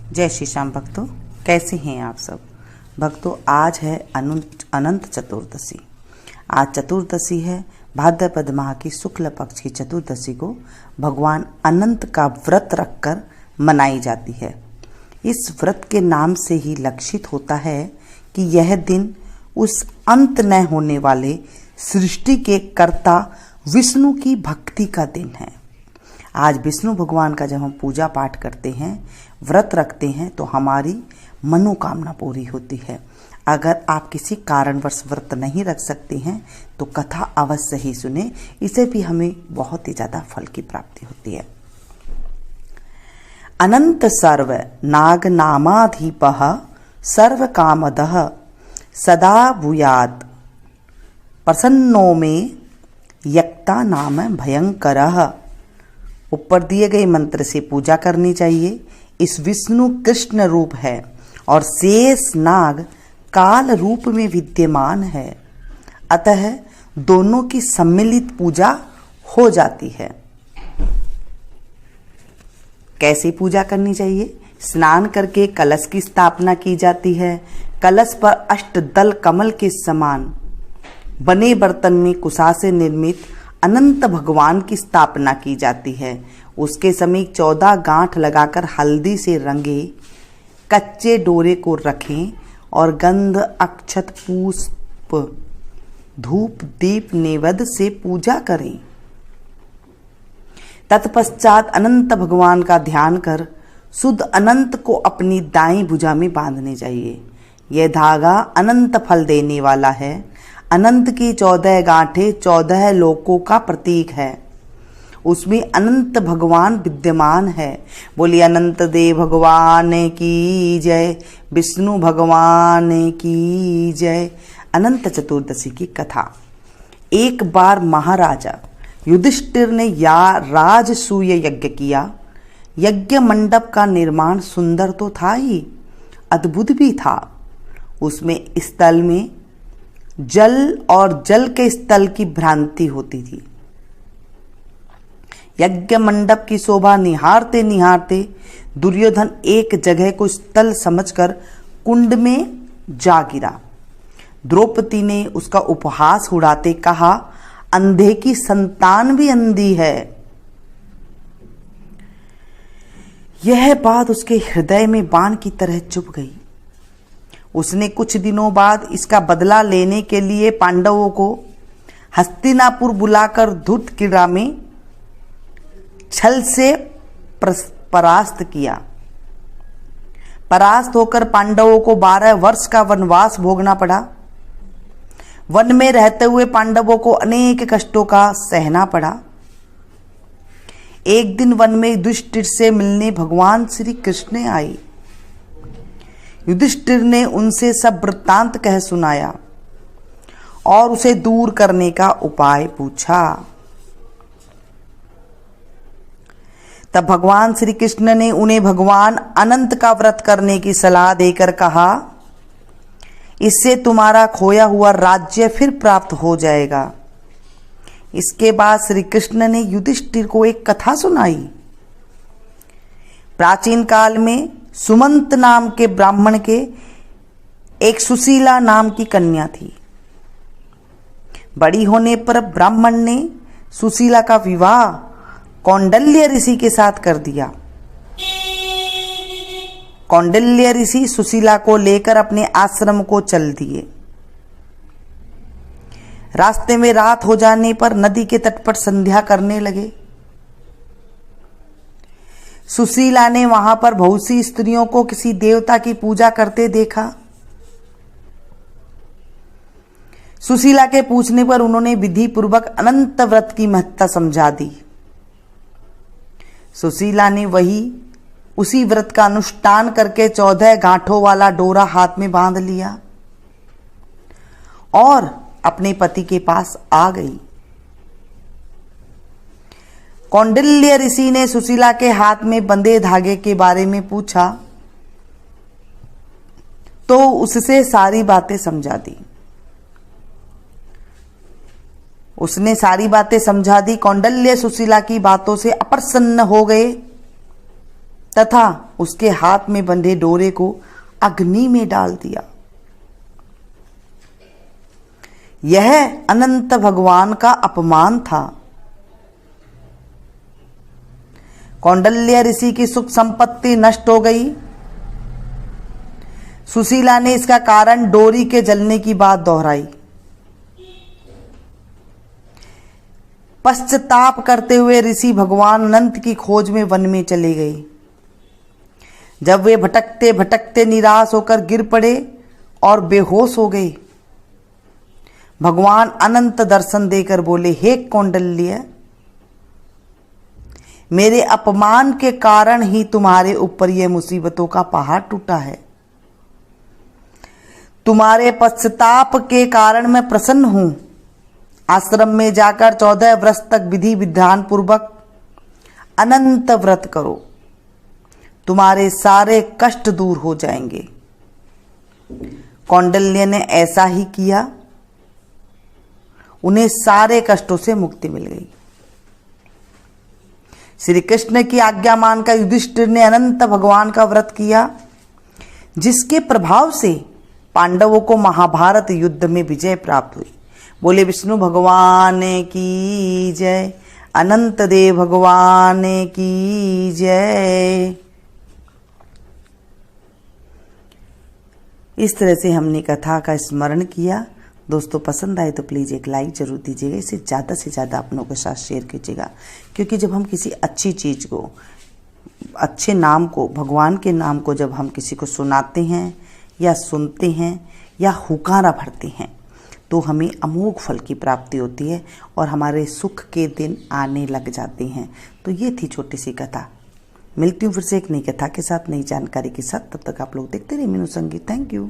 जय श्री श्याम भक्तों, कैसे हैं आप सब भक्तों। आज है अनंत चतुर्दशी। आज चतुर्दशी है। भाद्रपद माह की शुक्ल पक्ष की चतुर्दशी को भगवान अनंत का व्रत रखकर मनाई जाती है। इस व्रत के नाम से ही लक्षित होता है कि यह दिन उस अंत न होने वाले सृष्टि के कर्ता विष्णु की भक्ति का दिन है। आज विष्णु भगवान का जब हम पूजा पाठ करते हैं, व्रत रखते हैं, तो हमारी मनोकामना पूरी होती है। अगर आप किसी कारणवश व्रत नहीं रख सकते हैं तो कथा अवश्य ही सुने, इसे भी हमें बहुत ही ज़्यादा फल की प्राप्ति होती है। अनंत सर्व नाग नामाधीपः सर्व कामदः सदा भूयात् प्रसन्नो में यक्ता नाम भयंकरः। ऊपर दिए गए मंत्र से पूजा करनी चाहिए। इस विष्णु कृष्ण रूप है और शेष नाग काल रूप में विद्यमान है, अतः दोनों की सम्मिलित पूजा हो जाती है। कैसे पूजा करनी चाहिए? स्नान करके कलश की स्थापना की जाती है। कलश पर अष्टदल कमल के समान बने बर्तन में कुशा से निर्मित अनंत भगवान की स्थापना की जाती है। उसके समीप 14 गांठ लगाकर हल्दी से रंगे कच्चे डोरे को रखें और गंध अक्षत पुष्प धूप दीप नैवेद्य से पूजा करें। तत्पश्चात अनंत भगवान का ध्यान कर शुद्ध अनंत को अपनी दाईं भुजा में बांधने चाहिए। यह धागा अनंत फल देने वाला है। अनंत की 14 गांठें 14 लोकों का प्रतीक है। उसमें अनंत भगवान विद्यमान है। बोलिए अनंत देव भगवान की जय, विष्णु भगवान की जय। अनंत चतुर्दशी की कथा। एक बार महाराजा युधिष्ठिर ने राजसूय यज्ञ किया। यज्ञ मंडप का निर्माण सुंदर तो था ही, अद्भुत भी था। उसमें स्थल में जल और जल के स्थल की भ्रांति होती थी। यज्ञ मंडप की शोभा निहारते निहारते दुर्योधन एक जगह को स्थल समझकर कुंड में जा गिरा। द्रौपदी ने उसका उपहास उड़ाते कहा, अंधे की संतान भी अंधी है। यह बात उसके हृदय में बाण की तरह चुभ गई। उसने कुछ दिनों बाद इसका बदला लेने के लिए पांडवों को हस्तिनापुर बुलाकर धूत क्रीड़ा में छल से परास्त किया। परास्त होकर पांडवों को 12 वर्ष का वनवास भोगना पड़ा। वन में रहते हुए पांडवों को अनेक कष्टों का सहना पड़ा। एक दिन वन में युधिष्ठिर से मिलने भगवान श्री कृष्ण आए। युधिष्ठिर ने उनसे सब वृत्तांत कह सुनाया और उसे दूर करने का उपाय पूछा। तब भगवान श्री कृष्ण ने उन्हें भगवान अनंत का व्रत करने की सलाह देकर कहा, इससे तुम्हारा खोया हुआ राज्य फिर प्राप्त हो जाएगा। इसके बाद श्री कृष्ण ने युधिष्ठिर को एक कथा सुनाई। प्राचीन काल में सुमंत नाम के ब्राह्मण के एक सुशीला नाम की कन्या थी। बड़ी होने पर ब्राह्मण ने सुशीला का विवाह कौंडल्य ऋषि के साथ कर दिया। कौंडल्य ऋषि सुशीला को लेकर अपने आश्रम को चल दिए। रास्ते में रात हो जाने पर नदी के तट पर संध्या करने लगे। सुशीला ने वहां पर बहुत सी स्त्रियों को किसी देवता की पूजा करते देखा। सुशीला के पूछने पर उन्होंने विधि पूर्वक अनंत व्रत की महत्ता समझा दी। सुशीला ने उसी व्रत का अनुष्ठान करके 14 गांठों वाला डोरा हाथ में बांध लिया और अपने पति के पास आ गई। कौंडिल्य ऋषि ने सुशीला के हाथ में बंधे धागे के बारे में पूछा तो उससे सारी बातें समझा दी। उसने सारी बातें समझा दी। कौंडल्य सुशीला की बातों से अप्रसन्न हो गए तथा उसके हाथ में बंधे डोरे को अग्नि में डाल दिया। यह अनंत भगवान का अपमान था। कौंडल्य ऋषि की सुख संपत्ति नष्ट हो गई। सुशीला ने इसका कारण डोरी के जलने की बात दोहराई। पश्चाताप करते हुए ऋषि भगवान अनंत की खोज में वन में चले गए। जब वे भटकते भटकते निराश होकर गिर पड़े और बेहोश हो गए, भगवान अनंत दर्शन देकर बोले, हे कौंडल्य, मेरे अपमान के कारण ही तुम्हारे ऊपर यह मुसीबतों का पहाड़ टूटा है। तुम्हारे पश्चाताप के कारण मैं प्रसन्न हूं। आश्रम में जाकर 14 वर्ष तक विधि विधान पूर्वक अनंत व्रत करो, तुम्हारे सारे कष्ट दूर हो जाएंगे। कौंडल्य ने ऐसा ही किया। उन्हें सारे कष्टों से मुक्ति मिल गई। श्री कृष्ण की आज्ञा मानकर युधिष्ठिर ने अनंत भगवान का व्रत किया, जिसके प्रभाव से पांडवों को महाभारत युद्ध में विजय प्राप्त हुई। बोले विष्णु भगवान की जय, अनंत देव भगवान की जय। इस तरह से हमने कथा का स्मरण किया। दोस्तों, पसंद आए तो प्लीज़ एक लाइक जरूर दीजिएगा। इसे ज़्यादा से ज़्यादा अपनों के साथ शेयर कीजिएगा, क्योंकि जब हम किसी अच्छी चीज़ को, अच्छे नाम को, भगवान के नाम को जब हम किसी को सुनाते हैं या सुनते हैं या हुकारा भरते हैं, तो हमें अमोघ फल की प्राप्ति होती है और हमारे सुख के दिन आने लग जाते हैं। तो ये थी छोटी सी कथा। मिलती हूँ फिर से एक नई कथा के साथ, नई जानकारी के साथ। तब तक आप लोग देखते रहिए मीनू संगीत। Thank you.